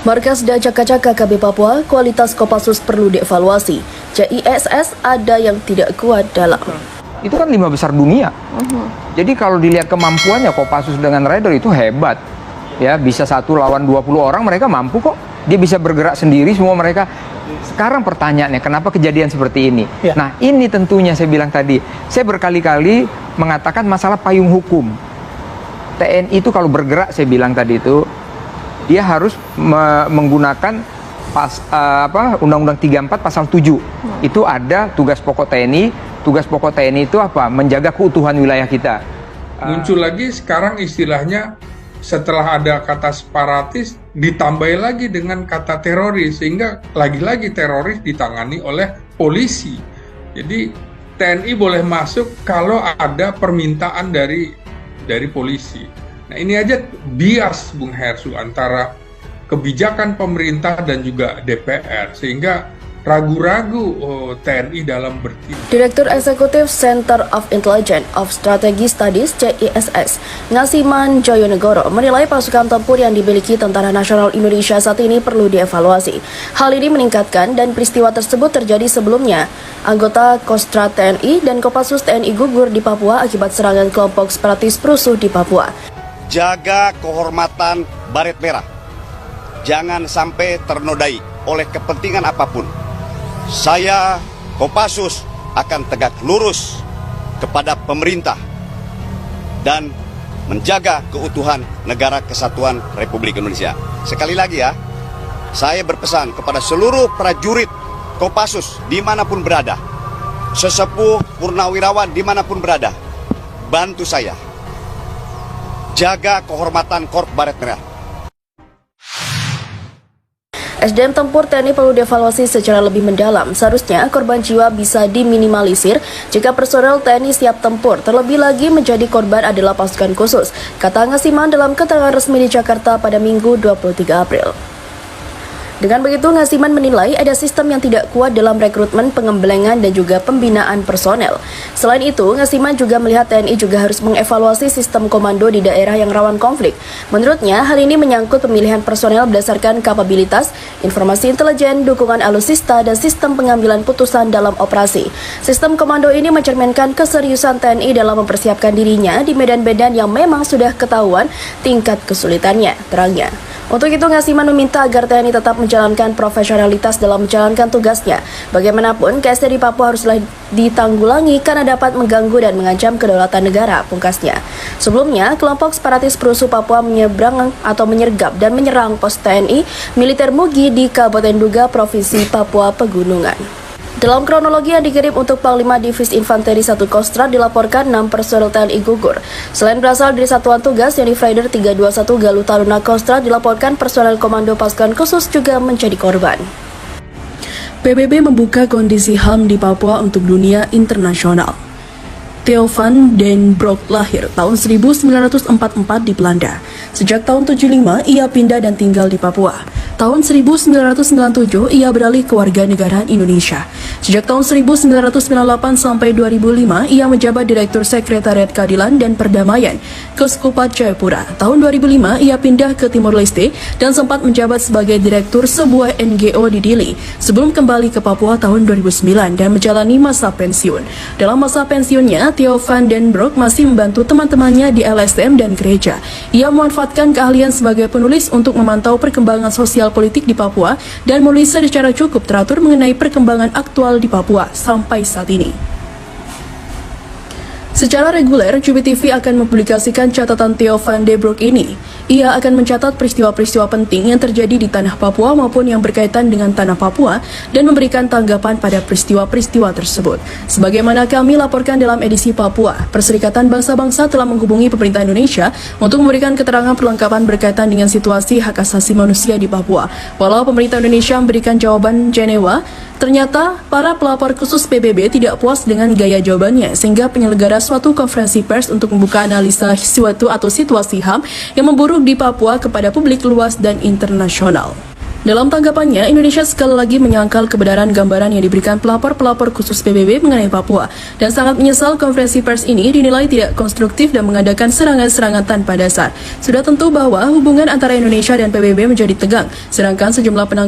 Markas dan Caka-Caka KB Papua, kualitas Kopassus perlu dievaluasi. JISS ada yang tidak kuat dalam. Itu kan 5 besar dunia. Jadi kalau dilihat kemampuannya Kopassus dengan Rider itu hebat. Ya, bisa 1 lawan 20 orang mereka mampu kok. Dia bisa bergerak sendiri semua mereka. Sekarang pertanyaannya, kenapa kejadian seperti ini? Ya. Nah, ini tentunya saya bilang tadi, saya berkali-kali mengatakan masalah payung hukum. TNI itu kalau bergerak, saya bilang tadi itu, dia harus menggunakan Undang-Undang 34 pasal 7. Itu ada tugas pokok TNI. Tugas pokok TNI itu apa? Menjaga keutuhan wilayah kita. Muncul lagi sekarang istilahnya setelah ada kata separatis ditambah lagi dengan kata teroris, sehingga lagi-lagi teroris ditangani oleh polisi. Jadi TNI boleh masuk kalau ada permintaan dari polisi. Nah, ini aja bias Bung Hersu antara kebijakan pemerintah dan juga DPR, sehingga ragu-ragu TNI dalam bertindak. Direktur Eksekutif Center of Intelligence of Strategy Studies JISS, Ngasiman Joyonegoro, menilai pasukan tempur yang dimiliki Tentara Nasional Indonesia saat ini perlu dievaluasi. Hal ini meningkatkan dan peristiwa tersebut terjadi sebelumnya. Anggota Kostrat TNI dan Kopassus TNI gugur di Papua akibat serangan kelompok separatis perusuh di Papua. Jaga kehormatan Baret Merah. Jangan sampai ternodai oleh kepentingan apapun. Saya, Kopassus, akan tegak lurus kepada pemerintah dan menjaga keutuhan Negara Kesatuan Republik Indonesia. Sekali lagi ya, saya berpesan kepada seluruh prajurit Kopassus dimanapun berada, sesepuh purnawirawan dimanapun berada, bantu saya. Jaga kehormatan Korps Baret Merah. SDM tempur TNI perlu dievaluasi secara lebih mendalam. Seharusnya korban jiwa bisa diminimalisir jika personel TNI siap tempur. Terlebih lagi menjadi korban adalah pasukan khusus, kata Ngasiman dalam keterangan resmi di Jakarta pada Minggu 23 April. Dengan begitu, Ngasiman menilai ada sistem yang tidak kuat dalam rekrutmen, pengembelengan, dan juga pembinaan personel. Selain itu, Ngasiman juga melihat TNI juga harus mengevaluasi sistem komando di daerah yang rawan konflik. Menurutnya, hal ini menyangkut pemilihan personel berdasarkan kapabilitas, informasi intelijen, dukungan alutsista, dan sistem pengambilan putusan dalam operasi. Sistem komando ini mencerminkan keseriusan TNI dalam mempersiapkan dirinya di medan-medan yang memang sudah ketahuan tingkat kesulitannya, terangnya. Untuk itu, Ngasiman meminta agar TNI tetap menjalankan profesionalitas dalam menjalankan tugasnya. Bagaimanapun, KSD di Papua haruslah ditanggulangi karena dapat mengganggu dan mengancam kedaulatan negara, pungkasnya. Sebelumnya, kelompok separatis perusuh Papua menyeberang atau menyergap dan menyerang pos TNI militer Mugi di Kabupaten Duga, Provinsi Papua Pegunungan. Dalam kronologi yang dikirim untuk Panglima Divisi Infanteri 1 Kostrat, dilaporkan 6 personel TNI gugur. Selain berasal dari Satuan Tugas Yonif Rider 321 Galuh Taruna Kostrat, dilaporkan personel Komando Pasukan Khusus juga menjadi korban. PBB membuka kondisi HAM di Papua untuk dunia internasional. Theo van den Broek lahir tahun 1944 di Belanda. Sejak tahun 75, ia pindah dan tinggal di Papua. Tahun 1997, ia beralih ke warganegaraan Indonesia. Sejak tahun 1998 sampai 2005, ia menjabat Direktur Sekretariat Keadilan dan Perdamaian Keuskupan Jayapura. Tahun 2005, ia pindah ke Timor Leste dan sempat menjabat sebagai Direktur sebuah NGO di Dili sebelum kembali ke Papua tahun 2009 dan menjalani masa pensiun. Dalam masa pensiunnya, Theo van den Broek masih membantu teman-temannya di LSM dan gereja. Ia memanfaatkan keahlian sebagai penulis untuk memantau perkembangan sosial politik di Papua dan menulis secara cukup teratur mengenai perkembangan aktual di Papua sampai saat ini. Secara reguler, Cubi TV akan mempublikasikan catatan Theo van den Broek ini. Ia akan mencatat peristiwa-peristiwa penting yang terjadi di tanah Papua maupun yang berkaitan dengan tanah Papua dan memberikan tanggapan pada peristiwa-peristiwa tersebut. Sebagaimana kami laporkan dalam edisi Papua, Perserikatan Bangsa-Bangsa telah menghubungi pemerintah Indonesia untuk memberikan keterangan perlengkapan berkaitan dengan situasi hak asasi manusia di Papua. Walau pemerintah Indonesia memberikan jawaban Jenewa, ternyata para pelapor khusus PBB tidak puas dengan gaya jawabannya, sehingga penyelenggara suatu konferensi pers untuk membuka analisa suatu atau situasi HAM yang memburuk di Papua kepada publik luas dan internasional. Dalam tanggapannya, Indonesia sekali lagi menyangkal kebenaran gambaran yang diberikan pelapor-pelapor khusus PBB mengenai Papua dan sangat menyesal konferensi pers ini dinilai tidak konstruktif dan mengadakan serangan-serangan tanpa dasar. Sudah tentu bahwa hubungan antara Indonesia dan PBB menjadi tegang, sedangkan sejumlah penanggapan